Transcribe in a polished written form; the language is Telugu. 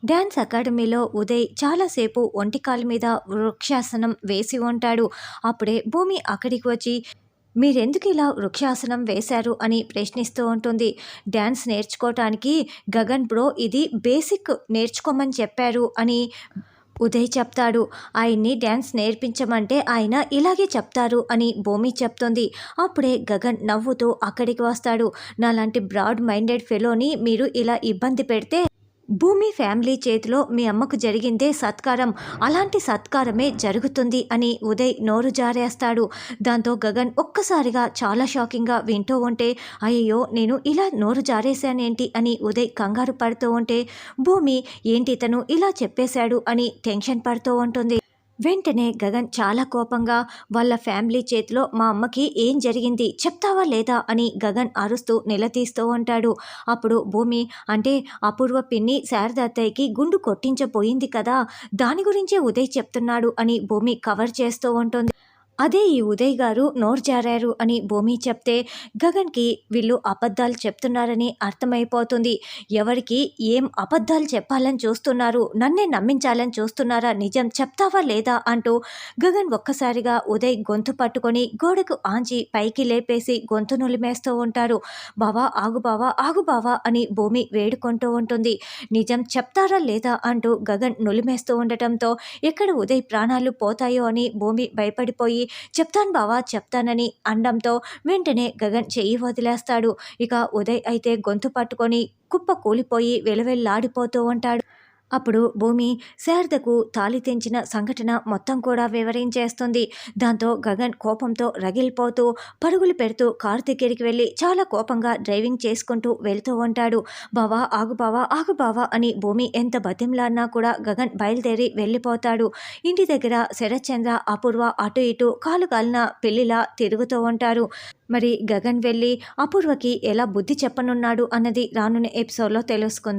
డ్యాన్స్ అకాడమీలో ఉదయ్ చాలాసేపు ఒంటికాలు మీద వృక్షాసనం వేసి ఉంటాడు. అప్పుడే భూమి అక్కడికి వచ్చి మీరెందుకు ఇలా వృక్షాసనం వేశారు అని ప్రశ్నిస్తూ ఉంటుంది. డ్యాన్స్ నేర్చుకోవటానికి గగన్ బ్రో ఇది బేసిక్ నేర్చుకోమని చెప్పారు అని ఉదయ్ చెప్తాడు. ఆయన్ని డ్యాన్స్ నేర్పించమంటే ఆయన ఇలాగే చెప్తారు అని భూమి చెప్తుంది. అప్పుడే గగన్ నవ్వుతూ అక్కడికి వస్తాడు. నాలాంటి బ్రాడ్ మైండెడ్ ఫెలోని మీరు ఇలా ఇబ్బంది పెడితే భూమి ఫ్యామిలీ చేతిలో మీ అమ్మకు జరిగిందే సత్కారం, అలాంటి సత్కారమే జరుగుతుంది అని ఉదయ్ నోరు జారేస్తాడు. దాంతో గగన్ ఒక్కసారిగా చాలా షాకింగ్గా వింటూ ఉంటే అయ్యో నేను ఇలా నోరు జారేశానేంటి అని ఉదయ్ కంగారు పడుతూ ఉంటే భూమి ఏంటి తను ఇలా చెప్పేశాడు అని టెన్షన్ పడుతూ ఉంటుంది. వెంటనే గగన్ చాలా కోపంగా వాళ్ళ ఫ్యామిలీ చేతిలో మా అమ్మకి ఏం జరిగింది చెప్తావా లేదా అని గగన్ అరుస్తూ నిలదీస్తూ ఉంటాడు. అప్పుడు భూమి అంటే అపూర్వ పిన్ని శారద అత్తయ్యకి గుండు కొట్టించబోయింది కదా, దాని గురించే ఉదయ్ చెప్తున్నాడు అని భూమి కవర్ చేస్తూ ఉంటుంది. అదే ఈ ఉదయ్ గారు నోరు జారారు అని భూమి చెప్తే గగన్కి వీళ్ళు అబద్ధాలు చెప్తున్నారని అర్థమైపోతుంది. ఎవరికి ఏం అబద్ధాలు చెప్పాలని చూస్తున్నారు, నన్నే నమ్మించాలని చూస్తున్నారా, నిజం చెప్తావా లేదా అంటూ గగన్ ఒక్కసారిగా ఉదయ్ గొంతు పట్టుకొని గోడకు ఆంచి పైకి లేపేసి గొంతు నులిమేస్తూ ఉంటారు. బావా ఆగు బావా ఆగు బావా అని భూమి వేడుకుంటూ ఉంటుంది. నిజం చెప్తారా లేదా అంటూ గగన్ నులిమేస్తూ ఉండటంతో ఎక్కడ ఉదయ్ ప్రాణాలు పోతాయో అని భూమి భయపడిపోయి చెప్తాను బావా చెప్తానని అండంతో వెంటనే గగన్ చెయ్యి వదిలేస్తాడు. ఇక ఉదయ్ అయితే గొంతు పట్టుకొని కుప్ప కూలిపోయి వెలవెల్లాడిపోతూ ఉంటాడు. అప్పుడు భూమి శారదకు తాళి తెంచిన సంఘటన మొత్తం కూడా వివరించేస్తుంది. దాంతో గగన్ కోపంతో రగిలిపోతూ పరుగులు పెడుతూ కారు దగ్గరికి వెళ్ళి చాలా కోపంగా డ్రైవింగ్ చేసుకుంటూ వెళ్తూ ఉంటాడు. బావా ఆగు బావా ఆగు బావా అని భూమి ఎంత బతిమలాడినా కూడా గగన్ బయలుదేరి వెళ్ళిపోతాడు. ఇంటి దగ్గర శరత్చంద్ర అపూర్వ అటు ఇటు కాలు కాలిన పెళ్లిలా తిరుగుతూ ఉంటారు. మరి గగన్ వెళ్ళి అపూర్వకి ఎలా బుద్ధి చెప్పనున్నాడు అన్నది రానున్న ఎపిసోడ్లో తెలుసుకుందాం.